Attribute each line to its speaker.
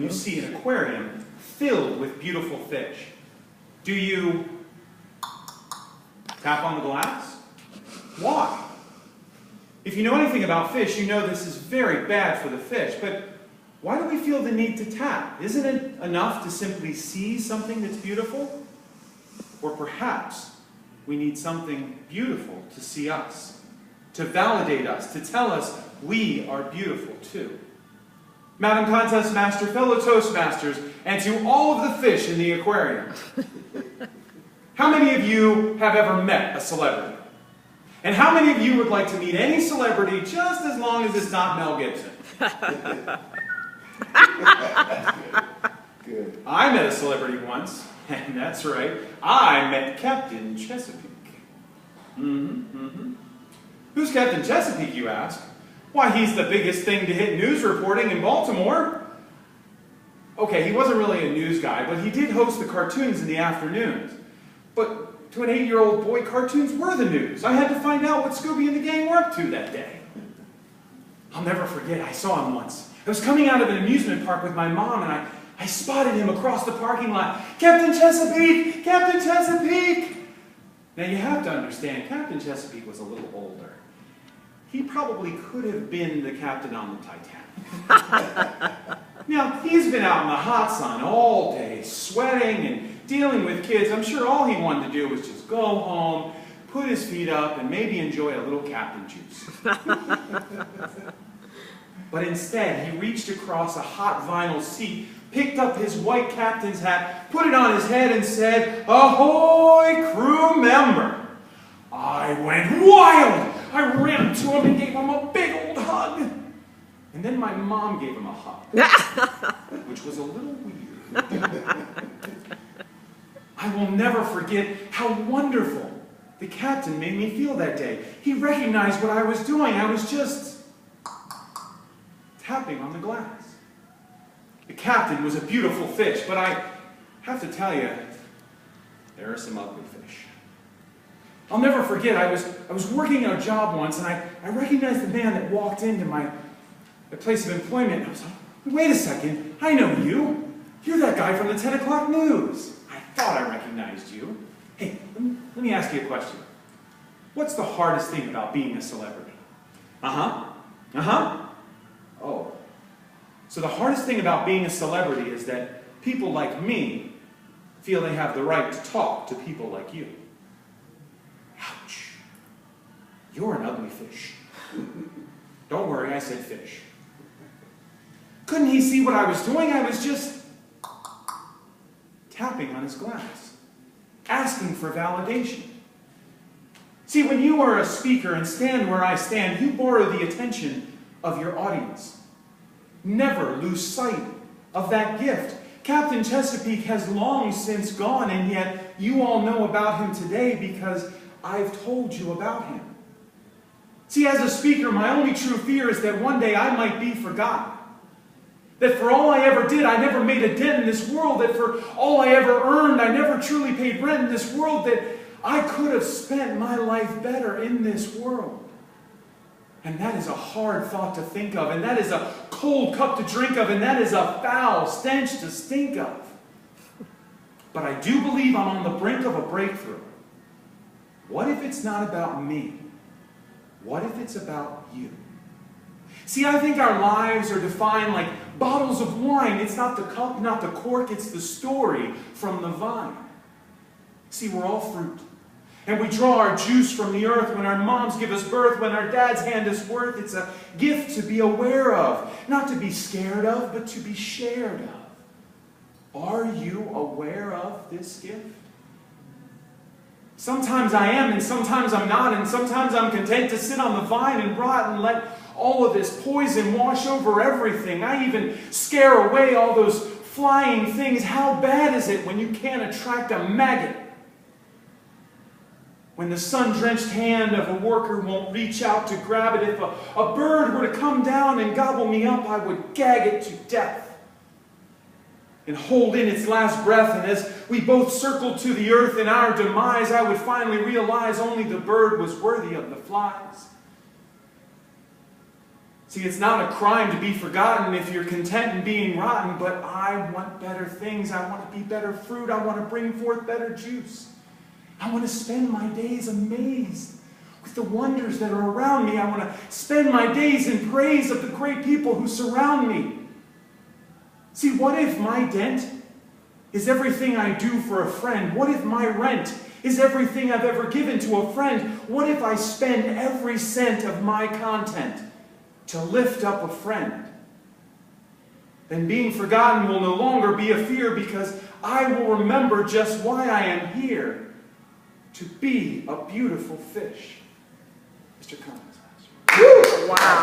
Speaker 1: you see an aquarium filled with beautiful fish? Do you tap on the glass? Why? If you know anything about fish, you know this is very bad for the fish, but why do we feel the need to tap? Isn't it enough to simply see something that's beautiful? Or perhaps we need something beautiful to see us, to validate us, to tell us we are beautiful too. Madam Contest Master, fellow Toastmasters, and to all of the fish in the aquarium, how many of you have ever met a celebrity? And how many of you would like to meet any celebrity just as long as it's not Mel Gibson?
Speaker 2: Good.
Speaker 1: I met a celebrity once, and that's right, I met Captain Chesapeake. Who's Captain Chesapeake, you ask? Why, he's the biggest thing to hit news reporting in Baltimore. Okay, he wasn't really a news guy, but he did host the cartoons in the afternoons. But to an 8-year-old boy, cartoons were the news. I had to find out what Scooby and the gang were up to that day. I'll never forget, I saw him once. I was coming out of an amusement park with my mom, and I spotted him across the parking lot. Captain Chesapeake! Captain Chesapeake! Now you have to understand, Captain Chesapeake was a little older. He probably could have been the captain on the Titanic. Now, he's been out in the hot sun all day, sweating and dealing with kids. I'm sure all he wanted to do was just go home, put his feet up, and maybe enjoy a little captain juice. But instead, he reached across a hot vinyl seat, picked up his white captain's hat, put it on his head, and said, "Ahoy, crew member!" I went wild! I ran to him and gave him a big old hug. And then my mom gave him a hug, which was a little weird. I will never forget how wonderful the captain made me feel that day. He recognized what I was doing. I was just tapping on the glass. The captain was a beautiful fish, but I have to tell you, there are some ugly fish. I'll never forget, I was working a job once, and I recognized the man that walked into my place of employment. I was like, wait a second, I know you. You're that guy from the 10 o'clock news. I thought I recognized you. Hey, let me ask you a question. What's the hardest thing about being a celebrity? Oh. So the hardest thing about being a celebrity is that people like me feel they have the right to talk to people like you. Ouch. You're an ugly fish. Don't worry, I said fish. Couldn't he see what I was doing? I was just tapping on his glass, asking for validation. See, when you are a speaker and stand where I stand, you borrow the attention of your audience. Never lose sight of that gift. Captain Chesapeake has long since gone, and yet you all know about him today because I've told you about him. See, as a speaker, my only true fear is that one day I might be forgotten. That for all I ever did, I never made a dent in this world. That for all I ever earned, I never truly paid rent in this world. That I could have spent my life better in this world. And that is a hard thought to think of. And that is a cold cup to drink of. And that is a foul stench to stink of. But I do believe I'm on the brink of a breakthrough. What if it's not about me? What if it's about you? See, I think our lives are defined like bottles of wine. It's not the cup, not the cork, it's the story from the vine. See, we're all fruit. And we draw our juice from the earth when our moms give us birth, when our dads hand us worth. It's a gift to be aware of, not to be scared of, but to be shared of. Are you aware of this gift? Sometimes I am, and sometimes I'm not, and sometimes I'm content to sit on the vine and rot and let all of this poison wash over everything. I even scare away all those flying things. How bad is it when you can't attract a maggot? When the sun-drenched hand of a worker won't reach out to grab it. If a bird were to come down and gobble me up, I would gag it to death and hold in its last breath. And as we both circled to the earth in our demise, I would finally realize only the bird was worthy of the flies. See, it's not a crime to be forgotten if you're content in being rotten, but I want better things. I want to be better fruit. I want to bring forth better juice. I want to spend my days amazed with the wonders that are around me. I want to spend my days in praise of the great people who surround me. See, what if my dent is everything I do for a friend? What if my rent is everything I've ever given to a friend? What if I spend every cent of my content to lift up a friend? Then being forgotten will no longer be a fear, because I will remember just why I am here, to be a beautiful fish. Mr. Collins.
Speaker 2: Wow.